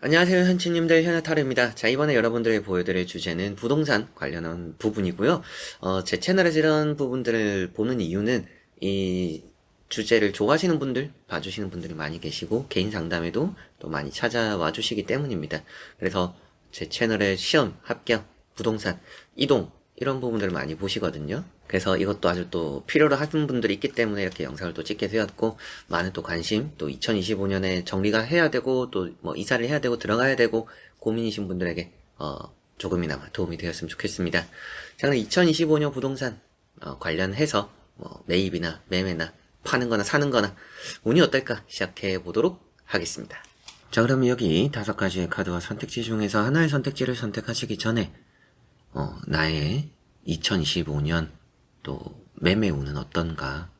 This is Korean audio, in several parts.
안녕하세요, 현치님들 현아타르입니다. 자, 이번에 여러분들에게 보여드릴 주제는 부동산 관련한 부분이고요. 제 채널에서 이런 부분들을 보는 이유는 이 주제를 좋아하시는 분들, 봐주시는 분들이 많이 계시고, 개인 상담에도 또 많이 찾아와 주시기 때문입니다. 그래서 제 채널에 시험, 합격, 부동산, 이동, 이런 부분들을 많이 보시거든요. 그래서 이것도 아주 또 필요로 하는 분들이 있기 때문에 이렇게 영상을 또 찍게 되었고, 많은 또 관심, 또 2025년에 정리가 해야 되고, 또 뭐 이사를 해야 되고, 들어가야 되고, 고민이신 분들에게, 조금이나마 도움이 되었으면 좋겠습니다. 자, 그럼 2025년 부동산, 관련해서, 뭐, 매입이나 매매나, 파는 거나 사는 거나, 운이 어떨까? 시작해 보도록 하겠습니다. 자, 그러면 여기 5가지의 카드와 선택지 중에서 하나의 선택지를 선택하시기 전에, 나의 2025년 또 매매 운은 어떤가,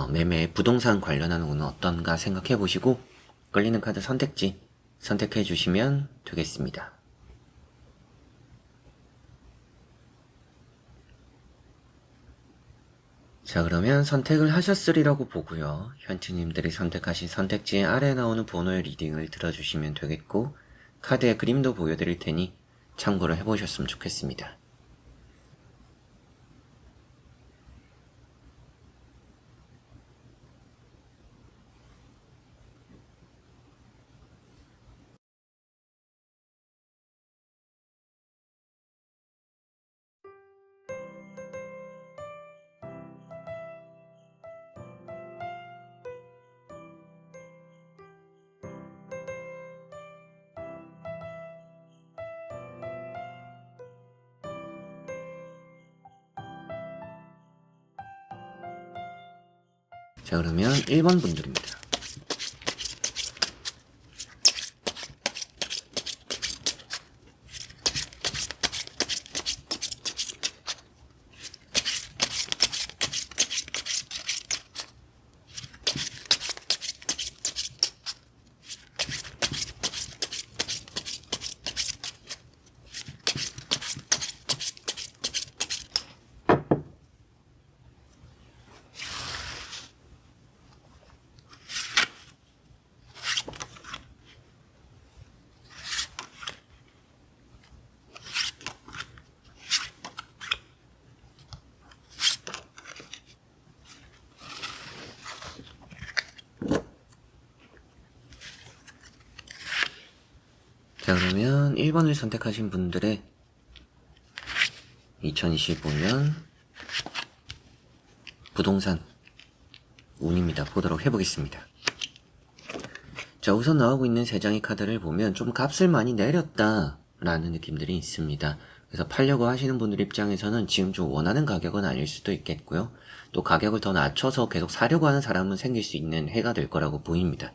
매매 부동산 관련한 운은 어떤가 생각해 보시고 끌리는 카드 선택지 선택해 주시면 되겠습니다. 자, 그러면 선택을 하셨으리라고 보고요. 현치님들이 선택하신 선택지 아래에 나오는 번호의 리딩을 들어주시면 되겠고, 카드의 그림도 보여드릴 테니 참고를 해보셨으면 좋겠습니다. 자, 그러면 1번 분들입니다. 자, 그러면 1번을 선택하신 분들의 2025년 부동산 운입니다. 보도록 해보겠습니다. 자, 우선 나오고 있는 3장의 카드를 보면 좀 값을 많이 내렸다 라는 느낌들이 있습니다. 그래서 팔려고 하시는 분들 입장에서는 지금 좀 원하는 가격은 아닐 수도 있겠고요. 또 가격을 더 낮춰서 계속 사려고 하는 사람은 생길 수 있는 해가 될 거라고 보입니다.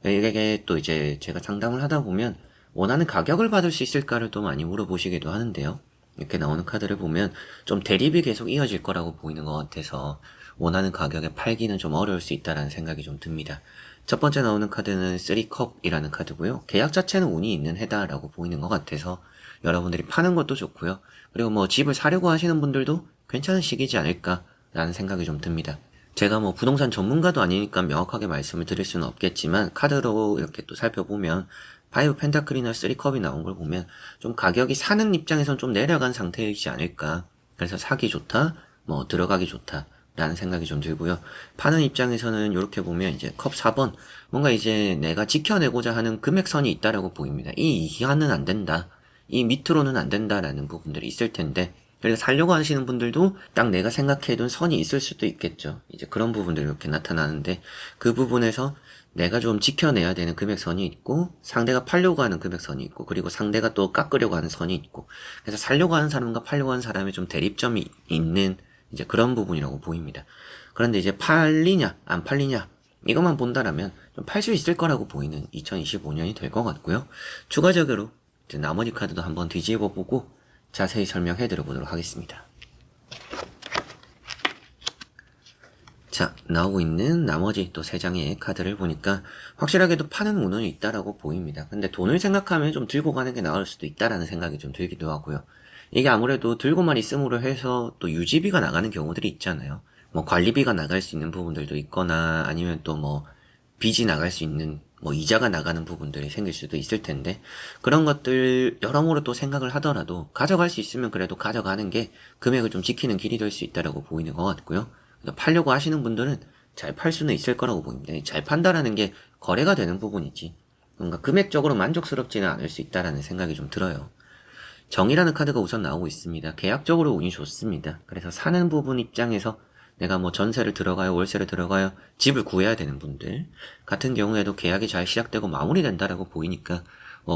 이게 또 이제 제가 상담을 하다 보면 원하는 가격을 받을 수 있을까를 또 많이 물어보시기도 하는데요. 이렇게 나오는 카드를 보면 좀 대립이 계속 이어질 거라고 보이는 것 같아서 원하는 가격에 팔기는 좀 어려울 수 있다는 생각이 좀 듭니다. 첫 번째 나오는 카드는 3컵이라는 카드고요. 계약 자체는 운이 있는 해다라고 보이는 것 같아서 여러분들이 파는 것도 좋고요. 그리고 뭐 집을 사려고 하시는 분들도 괜찮은 시기지 않을까라는 생각이 좀 듭니다. 제가 뭐 부동산 전문가도 아니니까 명확하게 말씀을 드릴 수는 없겠지만 카드로 이렇게 또 살펴보면 5 펜타클이나 3컵이 나온 걸 보면 좀 가격이 사는 입장에선 좀 내려간 상태이지 않을까. 그래서 사기 좋다, 뭐 들어가기 좋다 라는 생각이 좀 들고요. 파는 입장에서는 이렇게 보면 이제 컵 4번 뭔가 이제 내가 지켜내고자 하는 금액선이 있다라고 보입니다. 이 이하는 안 된다, 이 밑으로는 안 된다라는 부분들이 있을 텐데, 그래서 살려고 하시는 분들도 딱 내가 생각해둔 선이 있을 수도 있겠죠. 이제 그런 부분들이 이렇게 나타나는데, 그 부분에서 내가 좀 지켜내야 되는 금액선이 있고, 상대가 팔려고 하는 금액선이 있고, 그리고 상대가 또 깎으려고 하는 선이 있고, 그래서 살려고 하는 사람과 팔려고 하는 사람의 좀 대립점이 있는 이제 그런 부분이라고 보입니다. 그런데 이제 팔리냐 안 팔리냐 이것만 본다라면 좀 팔 수 있을 거라고 보이는 2025년이 될 것 같고요. 추가적으로 이제 나머지 카드도 한번 뒤집어 보고 자세히 설명해 드려보도록 하겠습니다. 자, 나오고 있는 나머지 또 3장의 카드를 보니까 확실하게도 파는 운은 있다라고 보입니다. 근데 돈을 생각하면 좀 들고 가는 게 나을 수도 있다라는 생각이 좀 들기도 하고요. 이게 아무래도 들고만 있음으로 해서 또 유지비가 나가는 경우들이 있잖아요. 뭐 관리비가 나갈 수 있는 부분들도 있거나 아니면 또 뭐 빚이 나갈 수 있는 뭐 이자가 나가는 부분들이 생길 수도 있을 텐데, 그런 것들 여러모로 또 생각을 하더라도 가져갈 수 있으면 그래도 가져가는 게 금액을 좀 지키는 길이 될 수 있다라고 보이는 것 같고요. 그래서 팔려고 하시는 분들은 잘 팔 수는 있을 거라고 보입니다. 잘 판다라는 게 거래가 되는 부분이지 뭔가 금액적으로 만족스럽지는 않을 수 있다라는 생각이 좀 들어요. 정이라는 카드가 우선 나오고 있습니다. 계약적으로 운이 좋습니다. 그래서 사는 부분 입장에서 내가 뭐 전세를 들어가요, 월세를 들어가요, 집을 구해야 되는 분들 같은 경우에도 계약이 잘 시작되고 마무리된다라고 보이니까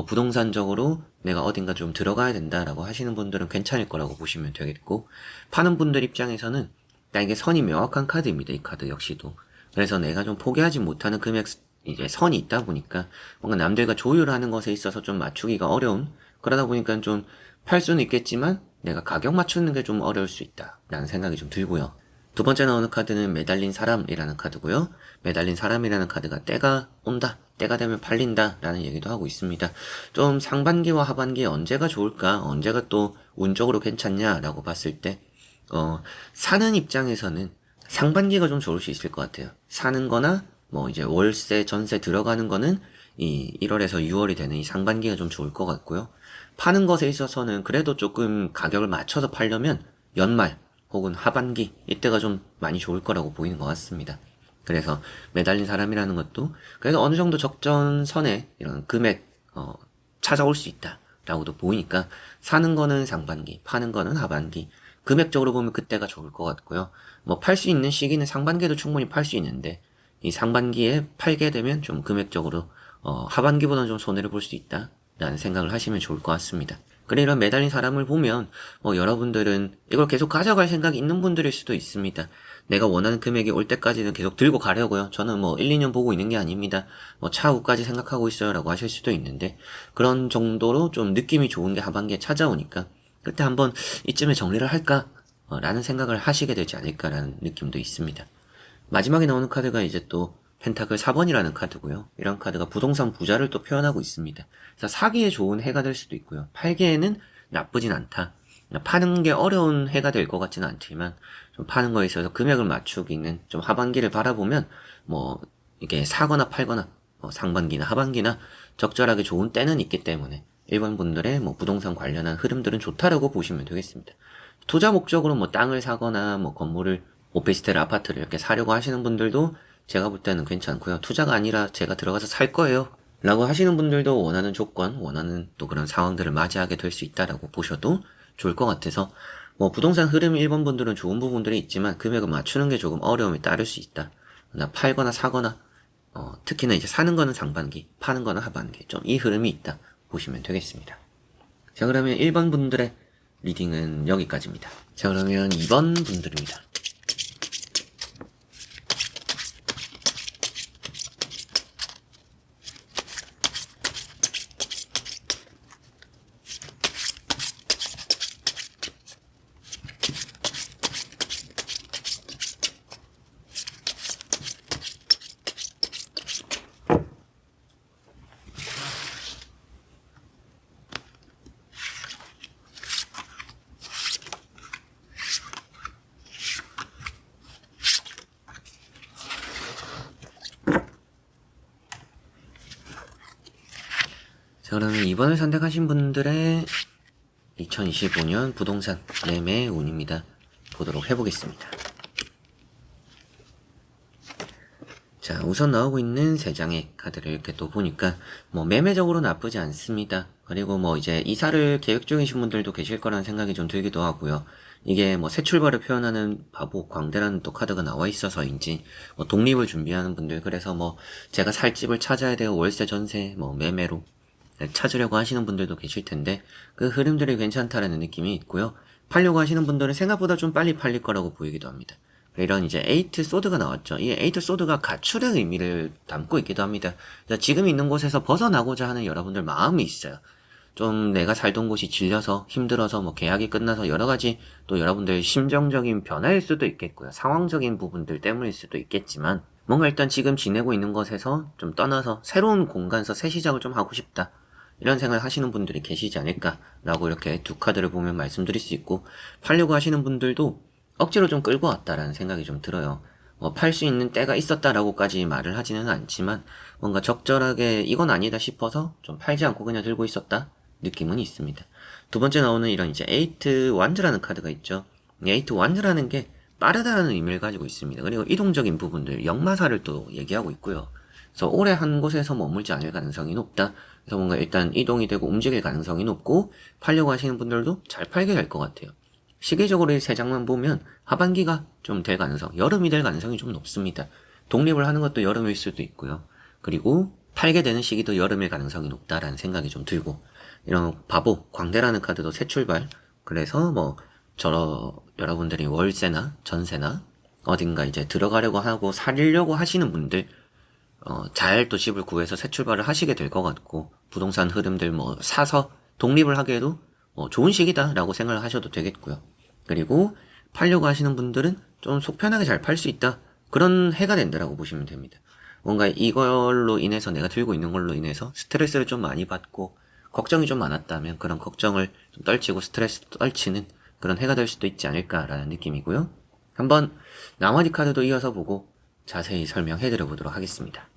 부동산적으로 내가 어딘가 좀 들어가야 된다라고 하시는 분들은 괜찮을 거라고 보시면 되겠고, 파는 분들 입장에서는 딱 이게 선이 명확한 카드입니다. 이 카드 역시도. 그래서 내가 좀 포기하지 못하는 금액 이제 선이 있다 보니까 뭔가 남들과 조율하는 것에 있어서 좀 맞추기가 어려운, 그러다 보니까 좀 팔 수는 있겠지만 내가 가격 맞추는 게 좀 어려울 수 있다 라는 생각이 좀 들고요. 두 번째 나오는 카드는 매달린 사람이라는 카드고요. 매달린 사람이라는 카드가 때가 온다, 때가 되면 팔린다 라는 얘기도 하고 있습니다. 좀 상반기와 하반기에 언제가 좋을까, 언제가 또 운적으로 괜찮냐 라고 봤을 때 사는 입장에서는 상반기가 좀 좋을 수 있을 것 같아요. 사는 거나 뭐 이제 월세, 전세 들어가는 거는 이 1월에서 6월이 되는 이 상반기가 좀 좋을 것 같고요. 파는 것에 있어서는 그래도 조금 가격을 맞춰서 팔려면 연말 혹은 하반기 이때가 좀 많이 좋을 거라고 보이는 것 같습니다. 그래서 매달린 사람이라는 것도 그래도 어느 정도 적정선에 이런 금액 찾아올 수 있다라고도 보이니까 사는 거는 상반기, 파는 거는 하반기, 금액적으로 보면 그때가 좋을 것 같고요. 뭐 팔 수 있는 시기는 상반기에도 충분히 팔 수 있는데 이 상반기에 팔게 되면 좀 금액적으로 하반기보다는 좀 손해를 볼 수 있다 라는 생각을 하시면 좋을 것 같습니다. 그래, 이런 매달린 사람을 보면 여러분들은 이걸 계속 가져갈 생각이 있는 분들일 수도 있습니다. 내가 원하는 금액이 올 때까지는 계속 들고 가려고요. 저는 1, 2년 보고 있는 게 아닙니다. 차후까지 생각하고 있어요 라고 하실 수도 있는데, 그런 정도로 좀 느낌이 좋은 게 하반기에 찾아오니까 그때 한번 이쯤에 정리를 할까? 라는 생각을 하시게 되지 않을까라는 느낌도 있습니다. 마지막에 나오는 카드가 이제 또 펜타클 4번이라는 카드고요. 이런 카드가 부동산 부자를 또 표현하고 있습니다. 그래서 사기에 좋은 해가 될 수도 있고요. 팔기에는 나쁘진 않다. 파는 게 어려운 해가 될 것 같지는 않지만 좀 파는 거에 있어서 금액을 맞추기는 좀 하반기를 바라보면 이게 사거나 팔거나 상반기나 하반기나 적절하게 좋은 때는 있기 때문에 일반 분들의 부동산 관련한 흐름들은 좋다라고 보시면 되겠습니다. 투자 목적으로 땅을 사거나 건물을, 오피스텔, 아파트를 이렇게 사려고 하시는 분들도 제가 볼 때는 괜찮고요. 투자가 아니라 제가 들어가서 살 거예요 라고 하시는 분들도 원하는 조건, 원하는 또 그런 상황들을 맞이하게 될 수 있다라고 보셔도 좋을 것 같아서, 부동산 흐름 1번 분들은 좋은 부분들이 있지만 금액을 맞추는 게 조금 어려움이 따를 수 있다. 팔거나 사거나 특히나 이제 사는 거는 상반기, 파는 거는 하반기, 좀 이 흐름이 있다 보시면 되겠습니다. 자, 그러면 1번 분들의 리딩은 여기까지입니다. 자, 그러면 2번 분들입니다. 자, 그러면 2번을 선택하신 분들의 2025년 부동산 매매 운입니다. 보도록 해보겠습니다. 자, 우선 나오고 있는 3장의 카드를 이렇게 또 보니까 매매적으로 나쁘지 않습니다. 그리고 이제 이사를 계획 중이신 분들도 계실 거라는 생각이 좀 들기도 하고요. 이게 새 출발을 표현하는 바보 광대라는 또 카드가 나와 있어서인지 독립을 준비하는 분들, 그래서 제가 살 집을 찾아야 돼요, 월세, 전세, 매매로 찾으려고 하시는 분들도 계실 텐데 그 흐름들이 괜찮다라는 느낌이 있고요. 팔려고 하시는 분들은 생각보다 좀 빨리 팔릴 거라고 보이기도 합니다. 이런 이제 에이트 소드가 나왔죠. 이 에이트 소드가 가출의 의미를 담고 있기도 합니다. 지금 있는 곳에서 벗어나고자 하는 여러분들 마음이 있어요. 좀 내가 살던 곳이 질려서 힘들어서 계약이 끝나서 여러가지 또 여러분들 심정적인 변화일 수도 있겠고요. 상황적인 부분들 때문일 수도 있겠지만 뭔가 일단 지금 지내고 있는 것에서 좀 떠나서 새로운 공간에서 새 시작을 좀 하고 싶다, 이런 생각을 하시는 분들이 계시지 않을까라고 이렇게 두 카드를 보면 말씀드릴 수 있고, 팔려고 하시는 분들도 억지로 좀 끌고 왔다라는 생각이 좀 들어요. 팔 수 있는 때가 있었다라고까지 말을 하지는 않지만 뭔가 적절하게 이건 아니다 싶어서 좀 팔지 않고 그냥 들고 있었다 느낌은 있습니다. 두 번째 나오는 이런 이제 에이트 완즈라는 카드가 있죠. 에이트 완즈라는 게 빠르다라는 의미를 가지고 있습니다. 그리고 이동적인 부분들, 역마사를 또 얘기하고 있고요. 그래서 오래 한 곳에서 머물지 않을 가능성이 높다. 그래서 뭔가 일단 이동이 되고 움직일 가능성이 높고 팔려고 하시는 분들도 잘 팔게 될 것 같아요. 시기적으로 이 세 장만 보면 하반기가 좀 될 가능성, 여름이 될 가능성이 좀 높습니다. 독립을 하는 것도 여름일 수도 있고요. 그리고 팔게 되는 시기도 여름일 가능성이 높다라는 생각이 좀 들고, 이런 바보, 광대라는 카드도 새 출발. 그래서 여러분들이 월세나 전세나 어딘가 이제 들어가려고 하고 살려고 하시는 분들, 잘 또 집을 구해서 새 출발을 하시게 될 것 같고, 부동산 흐름들 사서 독립을 하기에도 좋은 시기다라고 생각을 하셔도 되겠고요. 그리고 팔려고 하시는 분들은 좀 속 편하게 잘 팔 수 있다. 그런 해가 된다라고 보시면 됩니다. 뭔가 이걸로 인해서 내가 들고 있는 걸로 인해서 스트레스를 좀 많이 받고 걱정이 좀 많았다면 그런 걱정을 좀 떨치고 스트레스 떨치는 그런 해가 될 수도 있지 않을까라는 느낌이고요. 한번 나머지 카드도 이어서 보고 자세히 설명해 드려 보도록 하겠습니다.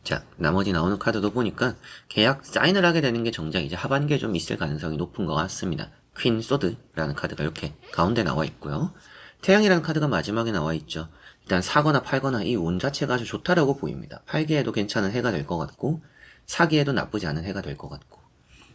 자, 나머지 나오는 카드도 보니까 계약 사인을 하게 되는 게 정작 이제 하반기에 좀 있을 가능성이 높은 것 같습니다. 퀸 소드라는 카드가 이렇게 가운데 나와 있고요. 태양이라는 카드가 마지막에 나와 있죠. 일단 사거나 팔거나 이 운 자체가 아주 좋다라고 보입니다. 팔기에도 괜찮은 해가 될 것 같고 사기에도 나쁘지 않은 해가 될 것 같고,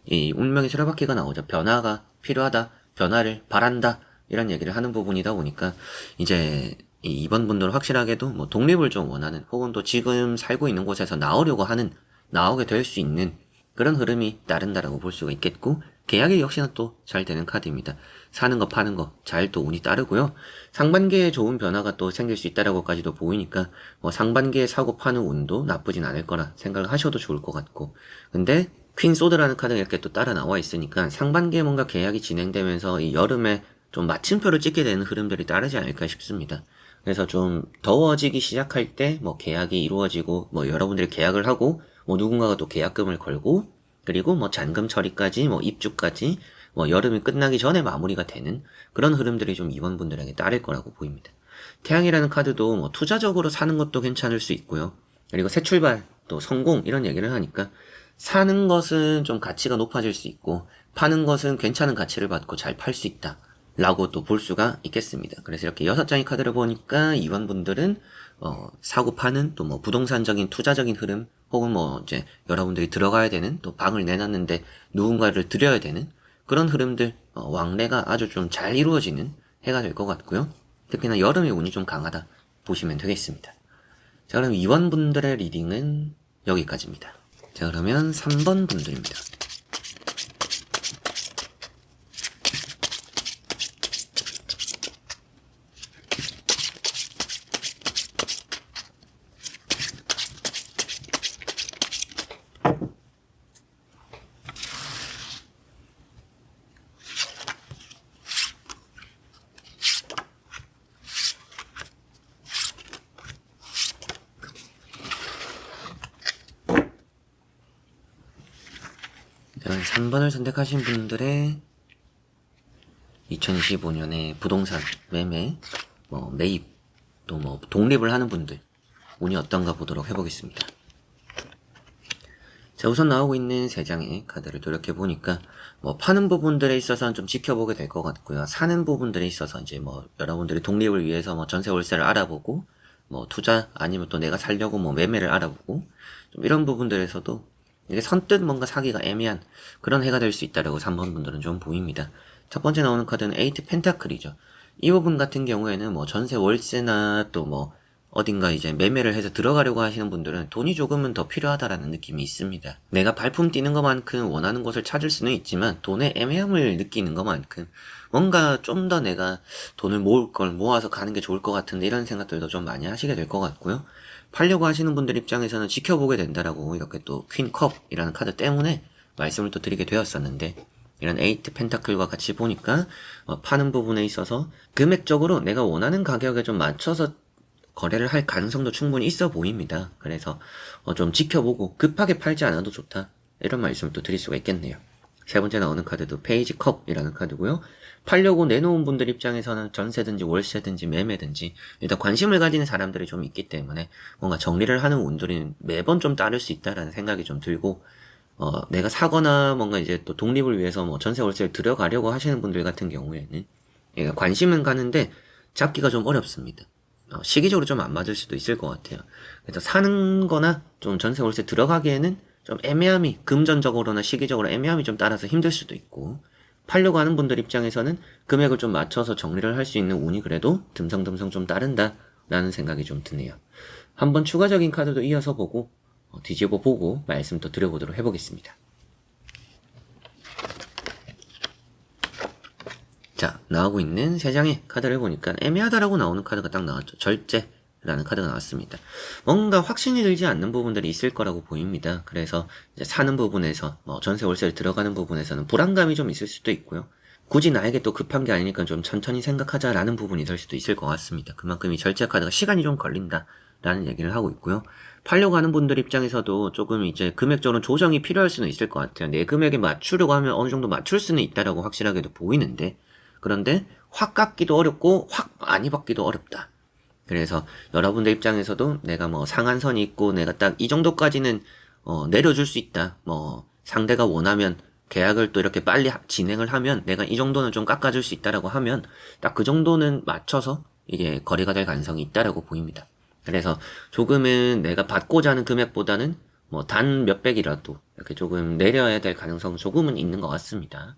이 운명의 수레바퀴가 나오죠. 변화가 필요하다, 변화를 바란다, 이런 얘기를 하는 부분이다 보니까 이제 이번 분들은 확실하게도 독립을 좀 원하는, 혹은 또 지금 살고 있는 곳에서 나오게 될 수 있는 그런 흐름이 따른다라고 볼 수가 있겠고, 계약이 역시나 또 잘 되는 카드입니다. 사는 거 파는 거 잘 또 운이 따르고요. 상반기에 좋은 변화가 또 생길 수 있다라고까지도 보이니까 상반기에 사고 파는 운도 나쁘진 않을 거라 생각을 하셔도 좋을 것 같고, 근데 퀸 소드라는 카드가 이렇게 또 따라 나와 있으니까 상반기에 뭔가 계약이 진행되면서 이 여름에 좀 마침표를 찍게 되는 흐름들이 따르지 않을까 싶습니다. 그래서 좀 더워지기 시작할 때 계약이 이루어지고 여러분들이 계약을 하고 누군가가 또 계약금을 걸고, 그리고 잔금 처리까지 입주까지 여름이 끝나기 전에 마무리가 되는 그런 흐름들이 좀 이번 분들에게 따를 거라고 보입니다. 태양이라는 카드도 투자적으로 사는 것도 괜찮을 수 있고요. 그리고 새 출발, 또 성공, 이런 얘기를 하니까 사는 것은 좀 가치가 높아질 수 있고 파는 것은 괜찮은 가치를 받고 잘 팔 수 있다 라고 또 볼 수가 있겠습니다. 그래서 이렇게 6장의 카드를 보니까 이번 분들은 사고 파는, 또 부동산적인 투자적인 흐름, 혹은 이제 여러분들이 들어가야 되는, 또 방을 내놨는데 누군가를 들여야 되는 그런 흐름들, 왕래가 아주 좀 잘 이루어지는 해가 될 것 같고요. 특히나 여름의 운이 좀 강하다 보시면 되겠습니다. 자, 그럼 2번 분들의 리딩은 여기까지입니다. 자, 그러면 3번 분들입니다. 자, 3번을 선택하신 분들의 2025년에 부동산 매매, 매입, 또 독립을 하는 분들 운이 어떤가 보도록 해보겠습니다. 자, 우선 나오고 있는 3장의 카드를 돌이켜보니까 파는 부분들에 있어서는 좀 지켜보게 될 것 같고요. 사는 부분들에 있어서 이제 여러분들이 독립을 위해서 전세 월세를 알아보고 투자, 아니면 또 내가 살려고 매매를 알아보고, 좀 이런 부분들에서도 이게 선뜻 뭔가 사기가 애매한 그런 해가 될 수 있다라고 3번 분들은 좀 보입니다. 첫 번째 나오는 카드는 에이트 펜타클이죠. 이 부분 같은 경우에는 전세 월세나 또 어딘가 이제 매매를 해서 들어가려고 하시는 분들은 돈이 조금은 더 필요하다라는 느낌이 있습니다. 내가 발품 뛰는 것만큼 원하는 곳을 찾을 수는 있지만 돈의 애매함을 느끼는 것만큼 뭔가 좀 더 내가 돈을 모아서 가는 게 좋을 것 같은데, 이런 생각들도 좀 많이 하시게 될 것 같고요. 팔려고 하시는 분들 입장에서는 지켜보게 된다라고 이렇게 또 퀸컵이라는 카드 때문에 말씀을 또 드리게 되었었는데, 이런 에이트 펜타클과 같이 보니까 파는 부분에 있어서 금액적으로 내가 원하는 가격에 좀 맞춰서 거래를 할 가능성도 충분히 있어 보입니다. 그래서 좀 지켜보고 급하게 팔지 않아도 좋다, 이런 말씀을 또 드릴 수가 있겠네요. 세 번째 나오는 카드도 페이지 컵이라는 카드고요. 팔려고 내놓은 분들 입장에서는 전세든지 월세든지 매매든지 일단 관심을 가지는 사람들이 좀 있기 때문에 뭔가 정리를 하는 운들이 매번 좀 따를 수 있다라는 생각이 좀 들고, 내가 사거나 뭔가 이제 또 독립을 위해서 뭐 전세 월세를 들여가려고 하시는 분들 같은 경우에는 관심은 가는데 잡기가 좀 어렵습니다. 시기적으로 좀 안 맞을 수도 있을 것 같아요. 그래서 사는 거나 좀 전세 월세 들어가기에는 좀 애매함이, 금전적으로나 시기적으로 애매함이 좀 따라서 힘들 수도 있고, 팔려고 하는 분들 입장에서는 금액을 좀 맞춰서 정리를 할 수 있는 운이 그래도 듬성듬성 좀 따른다 라는 생각이 좀 드네요. 한번 추가적인 카드도 이어서 보고 뒤집어 보고 말씀 또 드려보도록 해보겠습니다. 자, 나오고 있는 세 장의 카드를 보니까 애매하다라고 나오는 카드가 딱 나왔죠. 절제라는 카드가 나왔습니다. 뭔가 확신이 들지 않는 부분들이 있을 거라고 보입니다. 그래서 이제 사는 부분에서 전세 월세를 들어가는 부분에서는 불안감이 좀 있을 수도 있고요. 굳이 나에게 또 급한 게 아니니까 좀 천천히 생각하자라는 부분이 될 수도 있을 것 같습니다. 그만큼 이 절제 카드가 시간이 좀 걸린다라는 얘기를 하고 있고요. 팔려고 하는 분들 입장에서도 조금 이제 금액적으로 조정이 필요할 수는 있을 것 같아요. 내 금액에 맞추려고 하면 어느 정도 맞출 수는 있다라고 확실하게도 보이는데, 그런데 확 깎기도 어렵고 확 많이 받기도 어렵다. 그래서 여러분들 입장에서도 내가 뭐 상한선이 있고 내가 딱 이 정도까지는 내려줄 수 있다. 뭐 상대가 원하면 계약을 또 이렇게 빨리 진행을 하면 내가 이 정도는 좀 깎아줄 수 있다라고 하면 딱 그 정도는 맞춰서 이게 거래가 될 가능성이 있다라고 보입니다. 그래서 조금은 내가 받고자 하는 금액보다는 뭐 단 몇백이라도 이렇게 조금 내려야 될 가능성 조금은 있는 것 같습니다.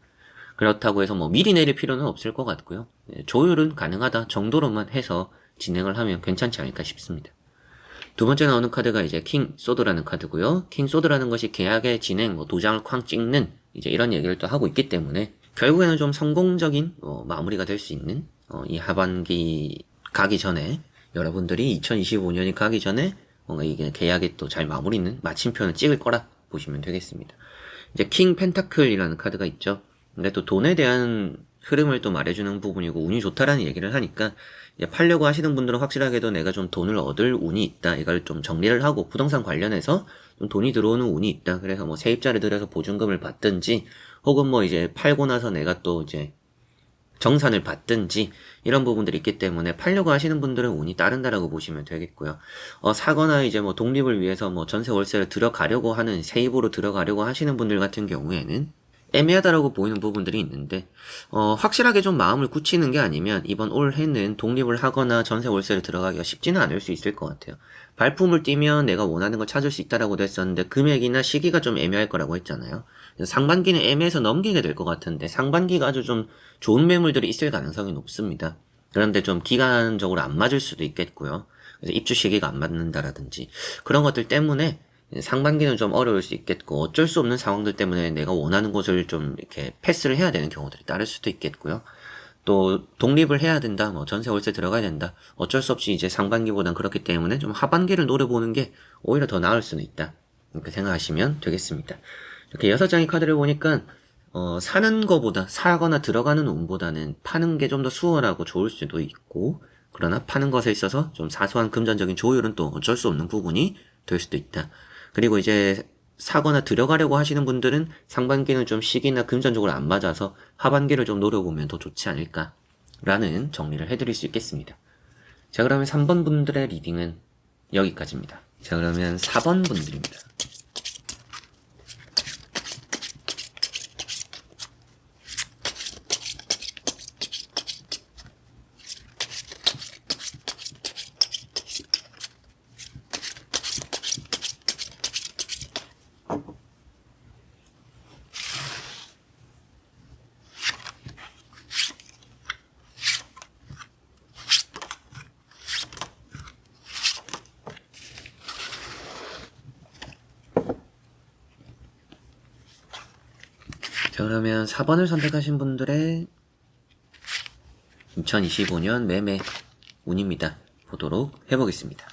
그렇다고 해서 뭐 미리 내릴 필요는 없을 것 같고요. 조율은 가능하다 정도로만 해서 진행을 하면 괜찮지 않을까 싶습니다. 두 번째 나오는 카드가 이제 킹 소드라는 카드고요. 킹 소드라는 것이 계약의 진행, 뭐 도장을 쾅 찍는 이제 이런 얘기를 또 하고 있기 때문에 결국에는 좀 성공적인 마무리가 될 수 있는 이 하반기 가기 전에, 여러분들이 2025년이 가기 전에 뭔가 이게 계약이 또 잘 마무리는 마침표는 찍을 거라 보시면 되겠습니다. 이제 킹 펜타클이라는 카드가 있죠. 근데 또 돈에 대한 흐름을 또 말해주는 부분이고 운이 좋다라는 얘기를 하니까 이제 팔려고 하시는 분들은 확실하게도 내가 좀 돈을 얻을 운이 있다. 이걸 좀 정리를 하고 부동산 관련해서 좀 돈이 들어오는 운이 있다. 그래서 뭐 세입자를 들여서 보증금을 받든지 혹은 뭐 이제 팔고 나서 내가 또 이제 정산을 받든지 이런 부분들이 있기 때문에 팔려고 하시는 분들은 운이 따른다라고 보시면 되겠고요. 사거나 이제 뭐 독립을 위해서 뭐 전세 월세를 들어가려고 하는, 세입으로 들어가려고 하시는 분들 같은 경우에는 애매하다라고 보이는 부분들이 있는데, 확실하게 좀 마음을 굳히는 게 아니면 이번 올해는 독립을 하거나 전세 월세를 들어가기가 쉽지는 않을 수 있을 것 같아요. 발품을 띄면 내가 원하는 걸 찾을 수 있다라고 했었는데 금액이나 시기가 좀 애매할 거라고 했잖아요. 상반기는 애매해서 넘기게 될 것 같은데 상반기가 아주 좀 좋은 매물들이 있을 가능성이 높습니다. 그런데 좀 기간적으로 안 맞을 수도 있겠고요. 그래서 입주 시기가 안 맞는다라든지 그런 것들 때문에 상반기는 좀 어려울 수 있겠고, 어쩔 수 없는 상황들 때문에 내가 원하는 곳을 좀 이렇게 패스를 해야 되는 경우들이 따를 수도 있겠고요. 또 독립을 해야 된다, 뭐 전세 월세 들어가야 된다, 어쩔 수 없이 이제 상반기보단 그렇기 때문에 좀 하반기를 노려보는 게 오히려 더 나을 수는 있다, 이렇게 생각하시면 되겠습니다. 이렇게 6장의 카드를 보니까 사는 거보다, 사거나 들어가는 운보다는 파는 게 좀 더 수월하고 좋을 수도 있고, 그러나 파는 것에 있어서 좀 사소한 금전적인 조율은 또 어쩔 수 없는 부분이 될 수도 있다. 그리고 이제 사거나 들어가려고 하시는 분들은 상반기는 좀 시기나 금전적으로 안 맞아서 하반기를 좀 노려보면 더 좋지 않을까라는 정리를 해드릴 수 있겠습니다. 자, 그러면 3번 분들의 리딩은 여기까지입니다. 자, 그러면 4번 분들입니다. 자, 그러면 4번을 선택하신 분들의 2025년 매매 운입니다. 보도록 해보겠습니다.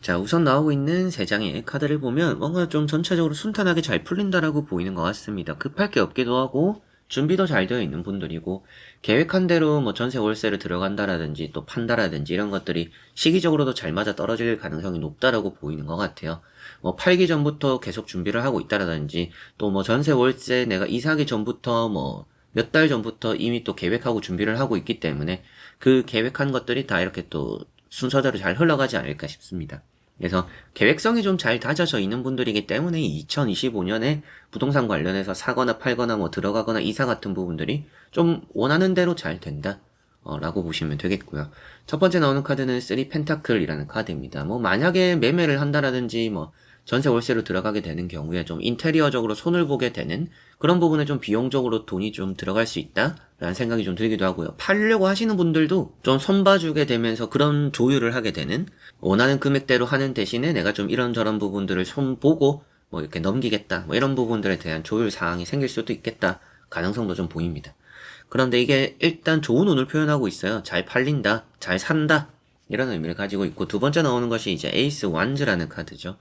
자, 우선 나오고 있는 3장의 카드를 보면 뭔가 좀 전체적으로 순탄하게 잘 풀린다라고 보이는 것 같습니다. 급할 게 없기도 하고 준비도 잘 되어 있는 분들이고, 계획한 대로 뭐 전세 월세를 들어간다라든지 또 판다라든지 이런 것들이 시기적으로도 잘 맞아 떨어질 가능성이 높다라고 보이는 것 같아요. 뭐 팔기 전부터 계속 준비를 하고 있다라든지, 또 뭐 전세 월세 내가 이사하기 전부터 뭐 몇 달 전부터 이미 또 계획하고 준비를 하고 있기 때문에 그 계획한 것들이 다 이렇게 또 순서대로 잘 흘러가지 않을까 싶습니다. 그래서 계획성이 좀 잘 다져져 있는 분들이기 때문에 2025년에 부동산 관련해서 사거나 팔거나 뭐 들어가거나 이사 같은 부분들이 좀 원하는 대로 잘 된다. 라고 보시면 되겠고요. 첫 번째 나오는 카드는 3 펜타클이라는 카드입니다. 뭐 만약에 매매를 한다라든지 뭐 전세 월세로 들어가게 되는 경우에 좀 인테리어적으로 손을 보게 되는 그런 부분에 좀 비용적으로 돈이 좀 들어갈 수 있다라는 생각이 좀 들기도 하고요. 팔려고 하시는 분들도 좀 손봐주게 되면서 그런 조율을 하게 되는, 원하는 금액대로 하는 대신에 내가 좀 이런저런 부분들을 손보고 뭐 이렇게 넘기겠다, 뭐 이런 부분들에 대한 조율 사항이 생길 수도 있겠다 가능성도 좀 보입니다. 그런데 이게 일단 좋은 운을 표현하고 있어요. 잘 팔린다, 잘 산다, 이런 의미를 가지고 있고, 두 번째 나오는 것이 이제 에이스 완즈라는 카드죠.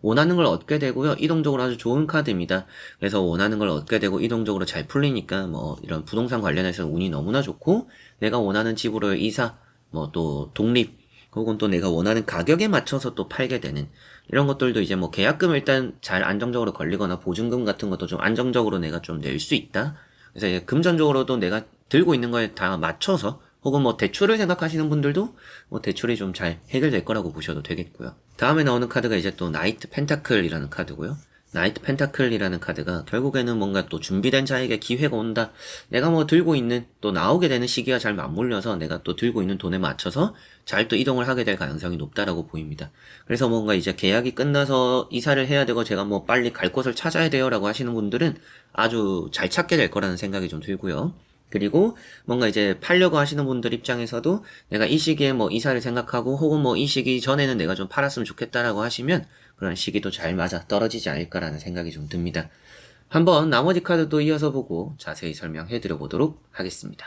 원하는 걸 얻게 되고요. 이동적으로 아주 좋은 카드입니다. 그래서 원하는 걸 얻게 되고 이동적으로 잘 풀리니까 뭐 이런 부동산 관련해서 운이 너무나 좋고, 내가 원하는 집으로 이사, 뭐 또 독립, 혹은 또 내가 원하는 가격에 맞춰서 또 팔게 되는 이런 것들도 이제 뭐 계약금 일단 잘 안정적으로 걸리거나 보증금 같은 것도 좀 안정적으로 내가 좀 낼 수 있다. 그래서 이제 금전적으로도 내가 들고 있는 거에 다 맞춰서, 혹은 뭐 대출을 생각하시는 분들도 뭐 대출이 좀 잘 해결될 거라고 보셔도 되겠고요. 다음에 나오는 카드가 이제 또 나이트 펜타클이라는 카드고요. 나이트 펜타클이라는 카드가 결국에는 뭔가 또 준비된 자에게 기회가 온다. 내가 뭐 들고 있는, 또 나오게 되는 시기가 잘 맞물려서 내가 또 들고 있는 돈에 맞춰서 잘 또 이동을 하게 될 가능성이 높다라고 보입니다. 그래서 뭔가 이제 계약이 끝나서 이사를 해야 되고 제가 뭐 빨리 갈 곳을 찾아야 돼요 라고 하시는 분들은 아주 잘 찾게 될 거라는 생각이 좀 들고요. 그리고 뭔가 이제 팔려고 하시는 분들 입장에서도 내가 이 시기에 뭐 이사를 생각하고, 혹은 뭐 이 시기 전에는 내가 좀 팔았으면 좋겠다라고 하시면 그런 시기도 잘 맞아 떨어지지 않을까라는 생각이 좀 듭니다. 한번 나머지 카드도 이어서 보고 자세히 설명해 드려 보도록 하겠습니다.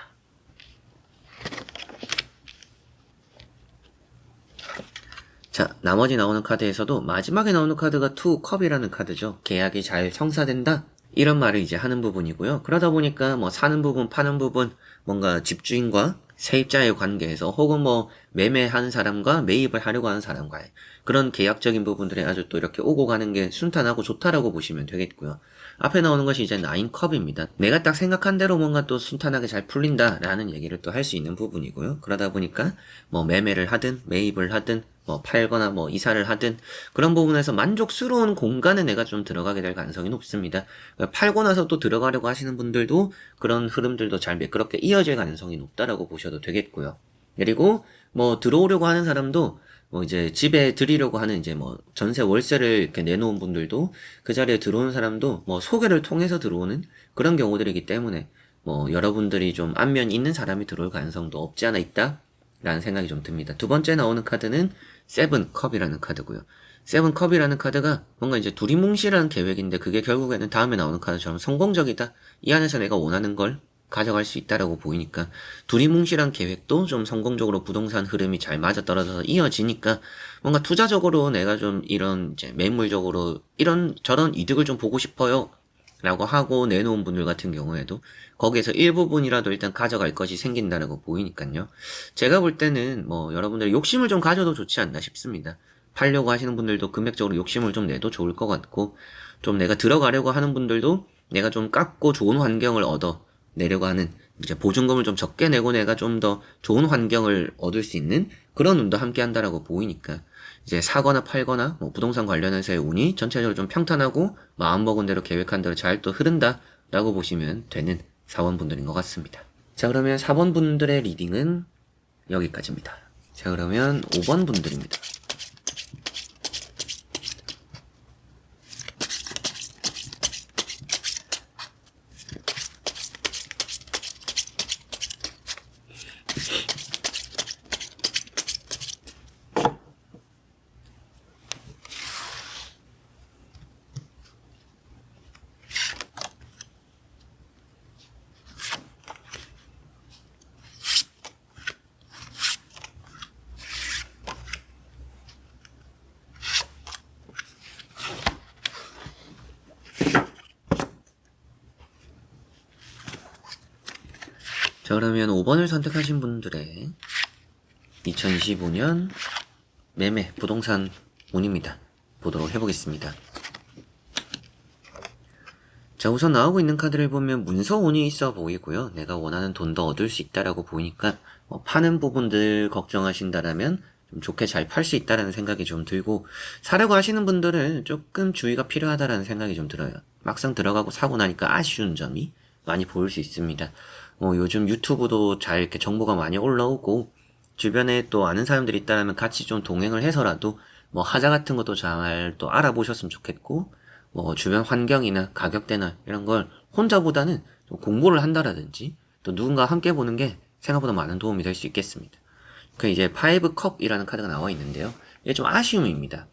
자, 나머지 나오는 카드에서도 마지막에 나오는 카드가 투 컵이라는 카드죠. 계약이 잘 성사된다, 이런 말을 이제 하는 부분이고요. 그러다 보니까 뭐 사는 부분, 파는 부분, 뭔가 집주인과 세입자의 관계에서, 혹은 뭐 매매하는 사람과 매입을 하려고 하는 사람과의 그런 계약적인 부분들이 아주 또 이렇게 오고 가는 게 순탄하고 좋다라고 보시면 되겠고요. 앞에 나오는 것이 이제 9컵입니다. 내가 딱 생각한 대로 뭔가 또 순탄하게 잘 풀린다라는 얘기를 또 할 수 있는 부분이고요. 그러다 보니까 뭐 매매를 하든 매입을 하든 뭐 팔거나 뭐 이사를 하든 그런 부분에서 만족스러운 공간에 내가 좀 들어가게 될 가능성이 높습니다. 팔고 나서 또 들어가려고 하시는 분들도 그런 흐름들도 잘 매끄럽게 이어질 가능성이 높다라고 보셔도 되겠고요. 그리고 뭐 들어오려고 하는 사람도 뭐 이제 집에 들이려고 하는 이제 뭐 전세 월세를 이렇게 내놓은 분들도 그 자리에 들어오는 사람도 뭐 소개를 통해서 들어오는 그런 경우들이기 때문에 뭐 여러분들이 좀 안면 있는 사람이 들어올 가능성도 없지 않아 있다 라는 생각이 좀 듭니다. 두 번째 나오는 카드는 세븐컵이라는 카드고요. 세븐컵이라는 카드가 뭔가 이제 두리뭉실한 계획인데, 그게 결국에는 다음에 나오는 카드처럼 성공적이다, 이 안에서 내가 원하는 걸 가져갈 수 있다라고 보이니까 두리뭉실한 계획도 좀 성공적으로 부동산 흐름이 잘 맞아떨어져서 이어지니까 뭔가 투자적으로 내가 좀 이런 이제 매물적으로 이런 저런 이득을 좀 보고 싶어요 라고 하고 내놓은 분들 같은 경우에도 거기에서 일부분이라도 일단 가져갈 것이 생긴다라고 보이니까요. 제가 볼 때는 뭐 여러분들이 욕심을 좀 가져도 좋지 않나 싶습니다. 팔려고 하시는 분들도 금액적으로 욕심을 좀 내도 좋을 것 같고, 좀 내가 들어가려고 하는 분들도 내가 좀 깎고 좋은 환경을 얻어 내려고 하는, 이제 보증금을 좀 적게 내고 내가 좀 더 좋은 환경을 얻을 수 있는 그런 운도 함께 한다라고 보이니까, 이제 사거나 팔거나 뭐 부동산 관련해서의 운이 전체적으로 좀 평탄하고 마음먹은 대로 계획한 대로 잘 또 흐른다라고 보시면 되는 4번 분들인 것 같습니다. 자, 그러면 4번 분들의 리딩은 여기까지입니다. 자, 그러면 5번 분들입니다. 자, 그러면 5번을 선택하신 분들의 2025년 매매 부동산 운입니다. 보도록 해보겠습니다. 자, 우선 나오고 있는 카드를 보면 문서운이 있어 보이고요. 내가 원하는 돈도 얻을 수 있다라고 보이니까 파는 부분들 걱정하신다라면 좀 좋게 잘 팔 수 있다라는 생각이 좀 들고, 사려고 하시는 분들은 조금 주의가 필요하다라는 생각이 좀 들어요. 막상 들어가고 사고 나니까 아쉬운 점이 많이 보일 수 있습니다. 요즘 유튜브도 잘 이렇게 정보가 많이 올라오고, 주변에 또 아는 사람들이 있다면 같이 좀 동행을 해서라도 하자 같은 것도 잘 또 알아보셨으면 좋겠고, 주변 환경이나 가격대나 이런 걸 혼자보다는 좀 공부를 한다라든지 또 누군가 함께 보는 게 생각보다 많은 도움이 될 수 있겠습니다. 그 이제 5컵이라는 카드가 나와 있는데요. 이게 좀 아쉬움입니다.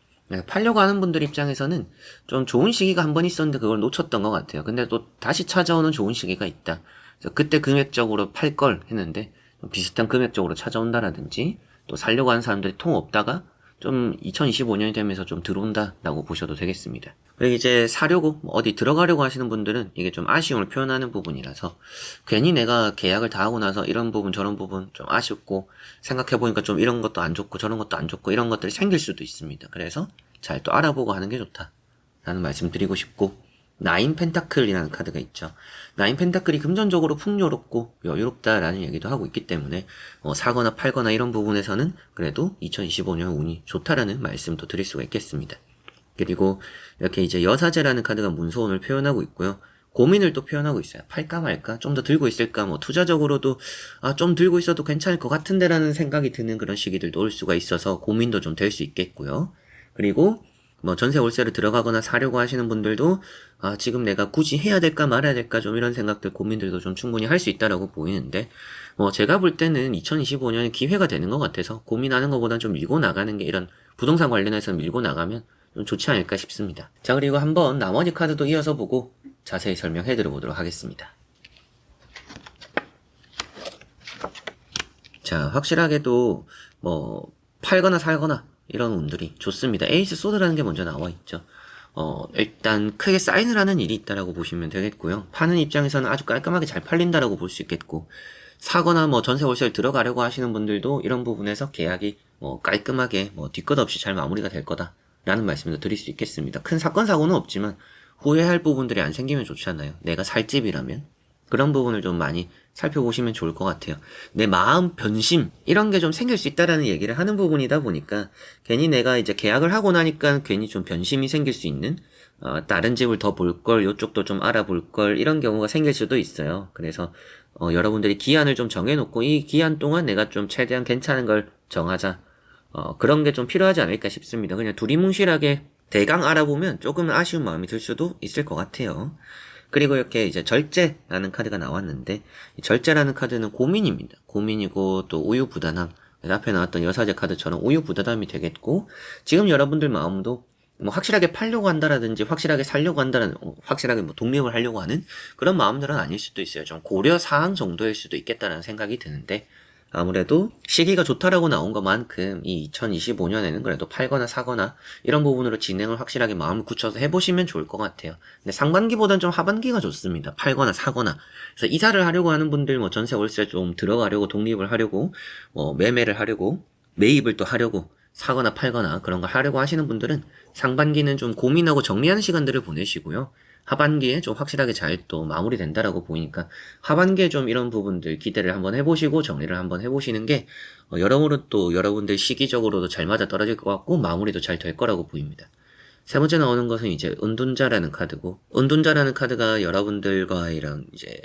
팔려고 하는 분들 입장에서는 좀 좋은 시기가 한 번 있었는데 그걸 놓쳤던 것 같아요. 근데 또 다시 찾아오는 좋은 시기가 있다. 그래서 그때 금액적으로 팔 걸 했는데 비슷한 금액적으로 찾아온다라든지, 또 살려고 하는 사람들이 통 없다가 좀 2025년이 되면서 좀 들어온다라고 보셔도 되겠습니다. 그리고 이제 사려고 어디 들어가려고 하시는 분들은 이게 좀 아쉬움을 표현하는 부분이라서, 괜히 내가 계약을 다 하고 나서 이런 부분 저런 부분 좀 아쉽고 생각해보니까 좀 이런 것도 안 좋고 저런 것도 안 좋고 이런 것들이 생길 수도 있습니다. 그래서 잘 또 알아보고 하는 게 좋다라는 말씀 드리고 싶고, 나인 펜타클이라는 카드가 있죠. 나인 펜타클이 금전적으로 풍요롭고 여유롭다라는 얘기도 하고 있기 때문에 사거나 팔거나 이런 부분에서는 그래도 2025년 운이 좋다라는 말씀도 드릴 수가 있겠습니다. 그리고 이렇게 이제 여사제라는 카드가 문서운을 표현하고 있고요. 고민을 또 표현하고 있어요. 팔까 말까? 좀 더 들고 있을까? 투자적으로도 좀 들고 있어도 괜찮을 것 같은데 라는 생각이 드는 그런 시기들도 올 수가 있어서 고민도 좀 될 수 있겠고요. 그리고 전세 월세를 들어가거나 사려고 하시는 분들도 지금 내가 굳이 해야 될까 말아야 될까 좀 이런 생각들, 고민들도 좀 충분히 할 수 있다라고 보이는데, 제가 볼 때는 2025년이 기회가 되는 것 같아서 고민하는 것보다는 좀 밀고 나가는 게, 이런 부동산 관련해서 밀고 나가면 좀 좋지 않을까 싶습니다. 자, 그리고 한번 나머지 카드도 이어서 보고 자세히 설명해 드려보도록 하겠습니다. 자, 확실하게도 팔거나 살거나 이런 운들이 좋습니다. 에이스 소드라는 게 먼저 나와 있죠. 일단 크게 사인을 하는 일이 있다라고 보시면 되겠고요. 파는 입장에서는 아주 깔끔하게 잘 팔린다라고 볼 수 있겠고, 사거나 전세 월세를 들어가려고 하시는 분들도 이런 부분에서 계약이 깔끔하게 뒤끝 없이 잘 마무리가 될 거다라는 말씀도 드릴 수 있겠습니다. 큰 사건 사고는 없지만 후회할 부분들이 안 생기면 좋잖아요. 내가 살 집이라면 그런 부분을 좀 많이 살펴보시면 좋을 것 같아요. 내 마음 변심 이런 게 좀 생길 수 있다라는 얘기를 하는 부분이다 보니까, 괜히 내가 이제 계약을 하고 나니까 괜히 좀 변심이 생길 수 있는, 다른 집을 더 볼 걸, 요쪽도 좀 알아볼 걸, 이런 경우가 생길 수도 있어요. 그래서 여러분들이 기한을 좀 정해놓고 이 기한 동안 내가 좀 최대한 괜찮은 걸 정하자, 그런 게 좀 필요하지 않을까 싶습니다. 그냥 두리뭉실하게 대강 알아보면 조금 아쉬운 마음이 들 수도 있을 것 같아요. 그리고 이렇게 이제 절제라는 카드가 나왔는데, 이 절제라는 카드는 고민입니다. 고민이고 또 우유부단함. 앞에 나왔던 여사제 카드처럼 우유부단함이 되겠고, 지금 여러분들 마음도 확실하게 팔려고 한다라든지 확실하게 살려고 한다는, 확실하게 독립을 하려고 하는 그런 마음들은 아닐 수도 있어요. 좀 고려 사항 정도일 수도 있겠다라는 생각이 드는데, 아무래도 시기가 좋다라고 나온 것만큼 이 2025년에는 그래도 팔거나 사거나 이런 부분으로 진행을 확실하게 마음을 굳혀서 해보시면 좋을 것 같아요. 근데 상반기보다는 좀 하반기가 좋습니다. 팔거나 사거나. 그래서 이사를 하려고 하는 분들, 전세 월세 좀 들어가려고, 독립을 하려고, 매매를 하려고, 매입을 또 하려고, 사거나 팔거나 그런 걸 하려고 하시는 분들은 상반기는 좀 고민하고 정리하는 시간들을 보내시고요. 하반기에 좀 확실하게 잘 또 마무리된다라고 보이니까 하반기에 좀 이런 부분들 기대를 한번 해보시고 정리를 한번 해보시는 게 여러모로 또 여러분들 시기적으로도 잘 맞아 떨어질 것 같고 마무리도 잘 될 거라고 보입니다. 세 번째 나오는 것은 이제 은둔자라는 카드고, 은둔자라는 카드가 여러분들과 이런 이제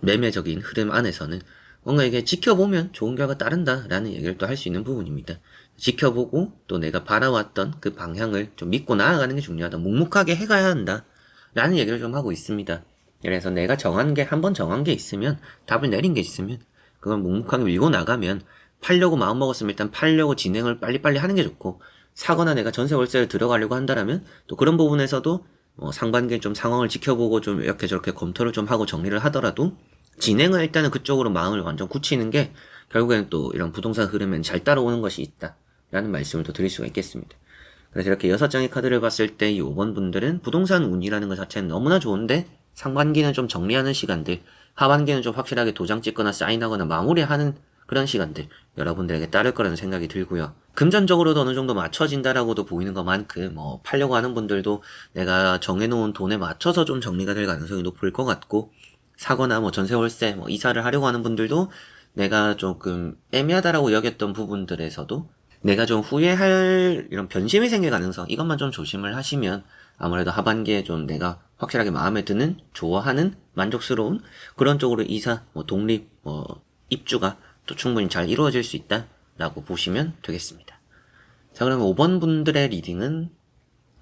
매매적인 흐름 안에서는 뭔가 이게 지켜보면 좋은 결과 따른다라는 얘기를 또 할 수 있는 부분입니다. 지켜보고 또 내가 바라왔던 그 방향을 좀 믿고 나아가는 게 중요하다. 묵묵하게 해가야 한다. 라는 얘기를 좀 하고 있습니다. 그래서 내가 정한 게, 한번 정한 게 있으면, 답을 내린 게 있으면, 그걸 묵묵하게 밀고 나가면, 팔려고 마음먹었으면 일단 팔려고 진행을 빨리빨리 하는 게 좋고, 사거나 내가 전세 월세를 들어가려고 한다라면, 또 그런 부분에서도, 상반기에 좀 상황을 지켜보고 좀 이렇게 저렇게 검토를 좀 하고 정리를 하더라도, 진행을 일단은 그쪽으로 마음을 완전 굳히는 게, 결국에는 또 이런 부동산 흐름엔 잘 따라오는 것이 있다. 라는 말씀을 또 드릴 수가 있겠습니다. 그래서 이렇게 6장의 카드를 봤을 때 이 5번 분들은 부동산 운이라는 것 자체는 너무나 좋은데 상반기는 좀 정리하는 시간들, 하반기는 좀 확실하게 도장 찍거나 사인하거나 마무리하는 그런 시간들 여러분들에게 따를 거라는 생각이 들고요. 금전적으로도 어느 정도 맞춰진다라고도 보이는 것만큼 뭐 팔려고 하는 분들도 내가 정해놓은 돈에 맞춰서 좀 정리가 될 가능성이 높을 것 같고, 사거나 뭐 전세 월세 뭐 이사를 하려고 하는 분들도 내가 조금 애매하다라고 여겼던 부분들에서도 내가 좀 후회할 이런 변심이 생길 가능성, 이것만 좀 조심을 하시면 아무래도 하반기에 좀 내가 확실하게 마음에 드는, 좋아하는, 만족스러운 그런 쪽으로 이사, 뭐 독립, 뭐 입주가 또 충분히 잘 이루어질 수 있다라고 보시면 되겠습니다. 자, 그러면 5번 분들의 리딩은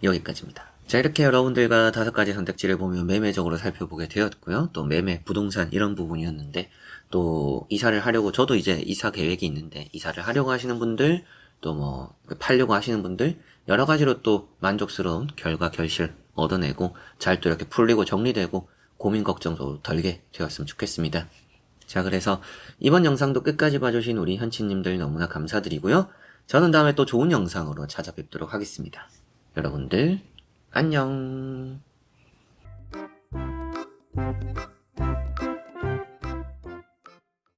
여기까지입니다. 자, 이렇게 여러분들과 5가지 선택지를 보면 매매적으로 살펴보게 되었고요. 또 매매, 부동산 이런 부분이었는데, 또 이사를 하려고, 저도 이제 이사 계획이 있는데 이사를 하려고 하시는 분들, 또 뭐 팔려고 하시는 분들, 여러 가지로 또 만족스러운 결과 결실 얻어내고 잘 또 이렇게 풀리고 정리되고 고민 걱정도 덜게 되었으면 좋겠습니다. 자, 그래서 이번 영상도 끝까지 봐주신 우리 현치님들 너무나 감사드리고요. 저는 다음에 또 좋은 영상으로 찾아뵙도록 하겠습니다. 여러분들 안녕.